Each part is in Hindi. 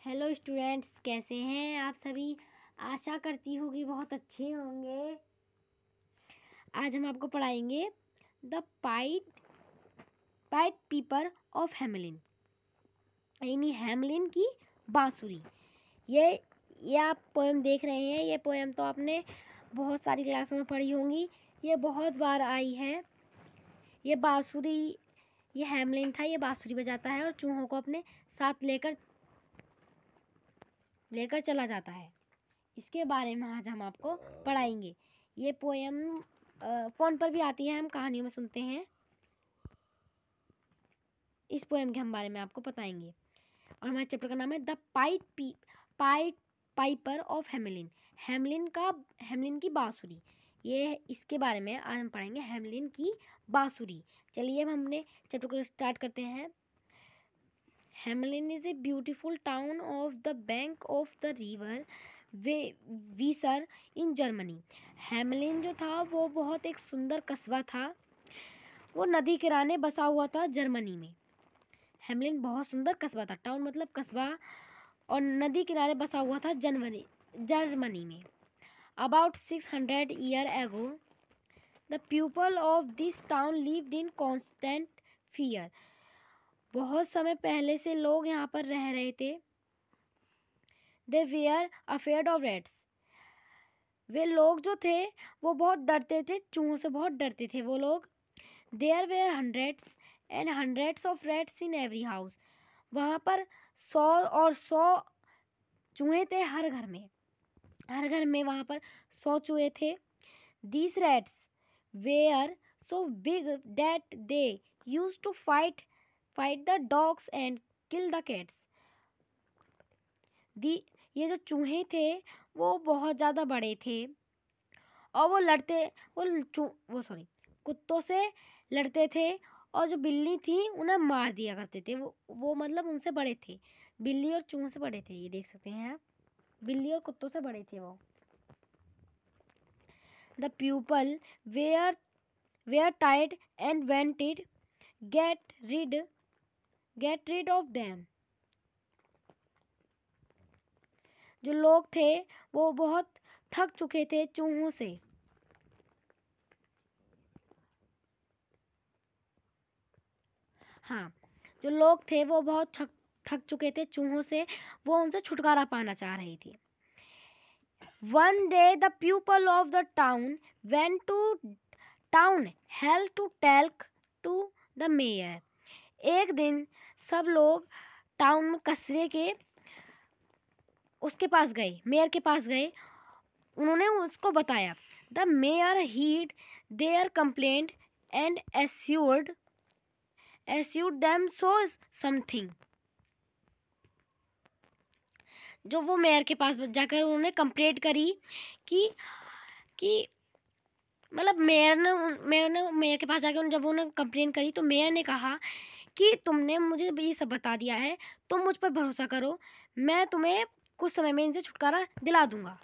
हेलो स्टूडेंट्स, कैसे हैं आप सभी। आशा करती हूँ कि बहुत अच्छे होंगे। आज हम आपको पढ़ाएंगे द पाइट पीपर ऑफ हैमलिन, यानी हैमलिन की बांसुरी। ये आप पोएम देख रहे हैं। ये पोएम तो आपने बहुत सारी क्लासों में पढ़ी होंगी। ये बहुत बार आई है। ये बांसुरी, ये हैमलिन था, ये बांसुरी बजाता है और चूहों को अपने साथ लेकर चला जाता है। इसके बारे में आज हम आपको पढ़ाएंगे। ये पोएम फ़ोन पर भी आती है, हम कहानियों में सुनते हैं। इस पोएम के हम बारे में आपको बताएंगे और हमारे चैप्टर का नाम है the point Piper of Hamelin, Hamelin की बांसुरी। ये इसके बारे में आज हम पढ़ेंगे, हैमलिन की बांसुरी। चलिए अब हमने चैप्टर को स्टार्ट करते हैं। Hamelin is a beautiful town of the bank of the river Weser in Germany. Hamelin जो था वो बहुत एक सुंदर कस्बा था। वो नदी किनारे बसा हुआ था जर्मनी में। हैमलिन बहुत सुंदर कस्बा था। टाउन मतलब कस्बा, और नदी किनारे बसा हुआ था जर्मनी में। About 600 year ago the people of this town lived in constant fear. बहुत समय पहले से लोग यहाँ पर रह रहे थे। दे वेयर अफेयर्ड ऑफ रैट्स। वे लोग जो थे वो बहुत डरते थे, चूहों से बहुत डरते थे वो लोग। There were hundreds and hundreds of rats in every house. वहाँ पर 100 और 100 चूहे थे हर घर में वहाँ पर 100 चूहे थे। These rats were so big that they use to fight the dogs and kill the cats. ये जो चूहे थे वो बहुत ज़्यादा बड़े थे और कुत्तों से लड़ते थे, और जो बिल्ली थी उन्हें मार दिया करते थे। वो मतलब उनसे बड़े थे। बिल्ली और चूहों से बड़े थे। ये देख सकते हैं आप, बिल्ली और कुत्तों से बड़े थे वो। द पीपल वेयर टाइड and wanted get rid of them. जो लोग थे वो बहुत थक चुके थे चूहों से। हाँ, जो लोग थे वो बहुत थक चुके थे चूहों से। वो उनसे छुटकारा पाना चाह रही थी। One day the people of the town went to town hall to talk to the mayor. एक दिन सब लोग टाउन में कस्बे के उसके पास गए, मेयर के पास गए। उन्होंने उसको बताया। The mayor heard their complaint and assured them so something. जो वो मेयर के पास जाकर उन्होंने कंप्लेंट करी कि मतलब मेयर के पास जाकर जब उन्होंने कंप्लेन करी तो मेयर ने कहा कि तुमने मुझे ये सब बता दिया है, तुम मुझ पर भरोसा करो, मैं तुम्हें कुछ समय में इनसे छुटकारा दिला दूंगा।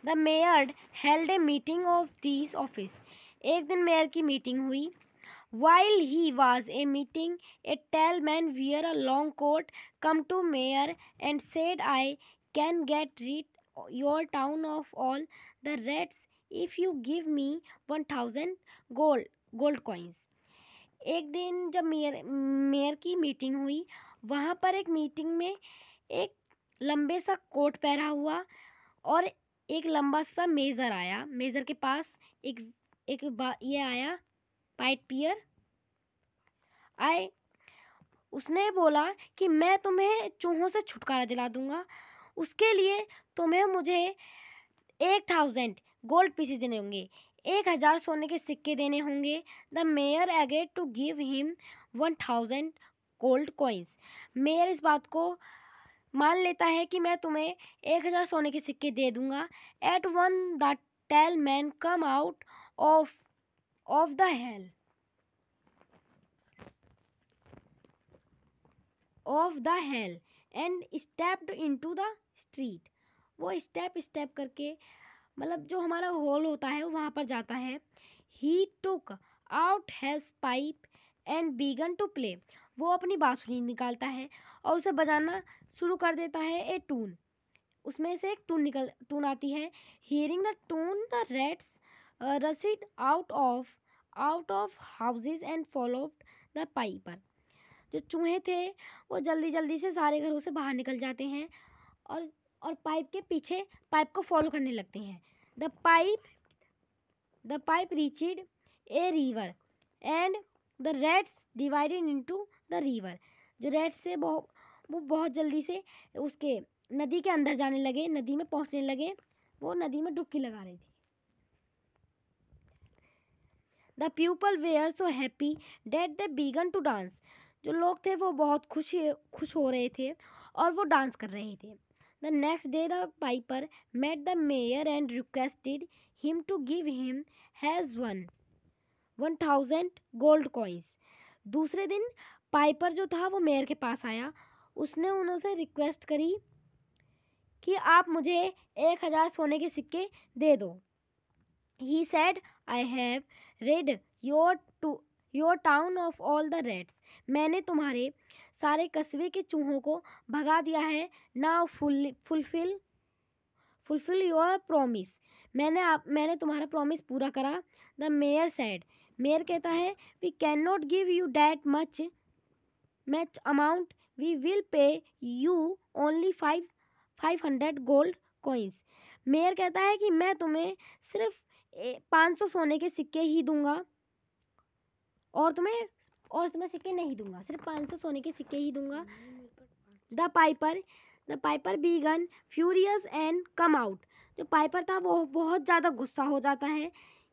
The mayor held a meeting of this office. एक दिन मेयर की मीटिंग हुई। While he was a meeting, a tall man wear a long coat come to mayor and said, I can get rid your town of all the rats if you give me 1000 gold coins. एक दिन जब मेयर की मीटिंग हुई, वहाँ पर एक मीटिंग में एक लंबे सा कोट पहना हुआ और एक लंबा सा मेजर आया। मेजर के पास ये आया पाइट पियर आए। उसने बोला कि मैं तुम्हें चूहों से छुटकारा दिला दूंगा। उसके लिए तुम्हें मुझे 1000 गोल्ड पीसेस देने होंगे, 1000 सोने के सिक्के देने होंगे। The mayor agreed to give him 1000 gold coins. मेयर इस बात को मान लेता है कि मैं तुम्हें 1000 सोने के सिक्के दे दूंगा। At once the tall man come out of the hall and stepped into the street. वो स्टेप करके, मतलब जो हमारा होल होता है वहाँ पर जाता है। He took out his pipe and began to play. वो अपनी बांसुरी निकालता है और उसे बजाना शुरू कर देता है। ए टून, उसमें से एक टून आती है। Hearing the tune the rats rushed out of houses and followed the piper. जो चूहे थे वो जल्दी जल्दी से सारे घरों से बाहर निकल जाते हैं और पाइप के पीछे पाइप को फॉलो करने लगते हैं। The pipe reached a river and the rats divided into the river. जो रैट्स थे वो बहुत जल्दी से उसके नदी के अंदर जाने लगे, नदी में पहुंचने लगे। वो नदी में डुबकी लगा रहे थे। The people were so happy that they began to dance. जो लोग थे वो बहुत खुश हो रहे थे और वो डांस कर रहे थे। The next day the piper met the mayor and requested him to give him his 1000 gold coins. दूसरे दिन पाइपर जो था वो मेयर के पास आया। उसने उनसे रिक्वेस्ट करी कि आप मुझे 1000 सोने के सिक्के दे दो। He said, I have read your town of all the Reds. मैंने तुम्हारे सारे कस्बे के चूहों को भगा दिया है। Now fulfil your promise. मैंने तुम्हारा प्रॉमिस पूरा करा। द मेयर सेड, मेयर कहता है, we can not give you that much amount, we will pay you only 500 gold coins. Mayor कहता है कि मैं तुम्हें सिर्फ 500 सोने के सिक्के ही दूंगा और तुम्हें सिक्के नहीं दूंगा, सिर्फ 500 सोने के सिक्के ही दूंगा। The piper began furious and come out. जो पाइपर था वो बहुत ज़्यादा गुस्सा हो जाता है।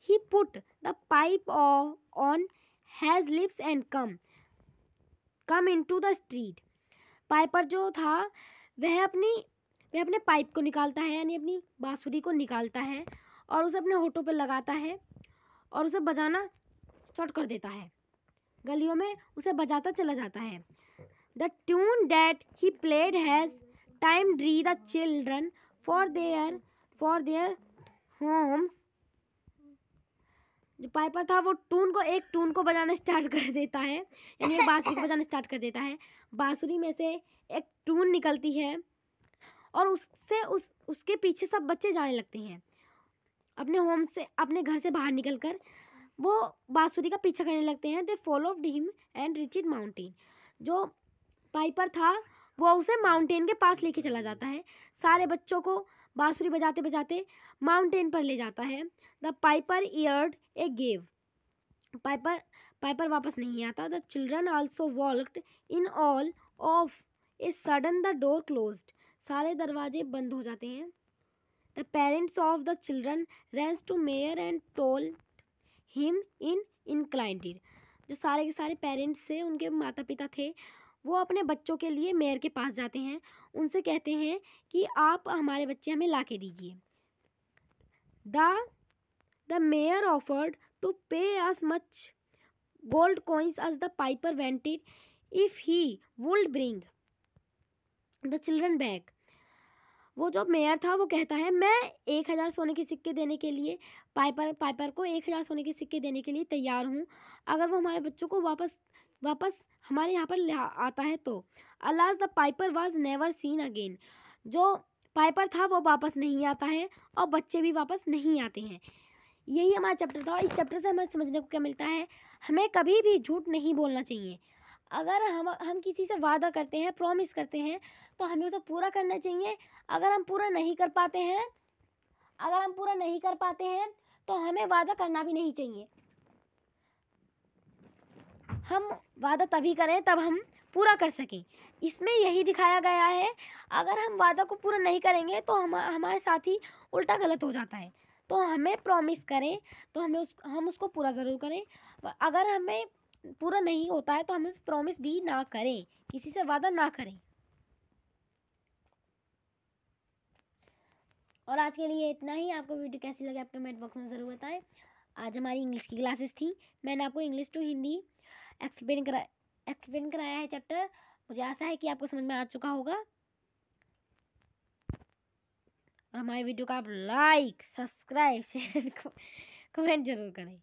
He put the pipe on his lips and come into the street. Piper जो था वह अपने पाइप को निकालता है, यानी अपनी बांसुरी को निकालता है और उसे अपने होठों पर लगाता है और उसे बजाना स्टार्ट कर देता है। गलियों में उसे बजाता चला जाता है। The tune that he played his time drew the children for their homes. जो पाइपर था वो एक टून को बजाना स्टार्ट कर देता है, यानी एक बांसुरी को बजाना स्टार्ट कर देता है। बांसुरी में से एक टून निकलती है और उसके पीछे सब बच्चे जाने लगते हैं। अपने होम से, अपने घर से बाहर निकलकर वो बांसुरी का पीछा करने लगते हैं। They followed him and reached mountain. जो पाइपर था वो उसे माउंटेन के पास लेके चला जाता है। सारे बच्चों को बांसुरी बजाते बजाते माउंटेन पर ले जाता है। The piper entered a cave. पाइपर वापस नहीं आता। The children also walked in all of a sudden the door closed. सारे दरवाजे बंद हो जाते हैं। The parents of the children ran to mayor and told him in incident. जो सारे के सारे पेरेंट्स थे, उनके माता पिता थे, वो अपने बच्चों के लिए मेयर के पास जाते हैं। उनसे कहते हैं कि आप हमारे बच्चे हमें ला के दीजिए। द मेयर ऑफर्ड टू पे as much gold coins as the piper wanted if he would bring the children back। वो जो मेयर था वो कहता है, मैं 1000 सोने के सिक्के देने के लिए पाइपर को 1000 सोने के सिक्के देने के लिए तैयार हूँ, अगर वो हमारे बच्चों को वापस हमारे यहाँ पर ले आता है तो। Alas the Piper was never seen again. जो पाइपर था वो वापस नहीं आता है और बच्चे भी वापस नहीं आते हैं। यही हमारा चैप्टर था। इस चैप्टर से हमें समझने को क्या मिलता है, हमें कभी भी झूठ नहीं बोलना चाहिए। अगर हम किसी से वादा करते हैं, प्रॉमिस करते हैं, तो हमें उसे पूरा करना चाहिए। अगर हम पूरा नहीं कर पाते हैं तो हमें वादा करना भी नहीं चाहिए। हम वादा तभी करें तब हम पूरा कर सकें। इसमें यही दिखाया गया है। अगर हम वादा को पूरा नहीं करेंगे तो हमारे साथ ही उल्टा गलत हो जाता है। तो हमें प्रॉमिस करें तो हम उसको पूरा ज़रूर करें। अगर हमें पूरा नहीं होता है तो हम उस प्रॉमिस भी ना करें, किसी से वादा ना करें। और आज के लिए इतना ही। आपको वीडियो कैसी लगी आप कमेंट बॉक्स में ज़रूर बताएं। आज हमारी इंग्लिश की क्लासेस थी। मैंने आपको इंग्लिश टू हिंदी एक्सप्लेन कराया है चैप्टर। मुझे आशा है कि आपको समझ में आ चुका होगा। और हमारे वीडियो को आप लाइक, सब्सक्राइब, शेयर, कमेंट जरूर करें।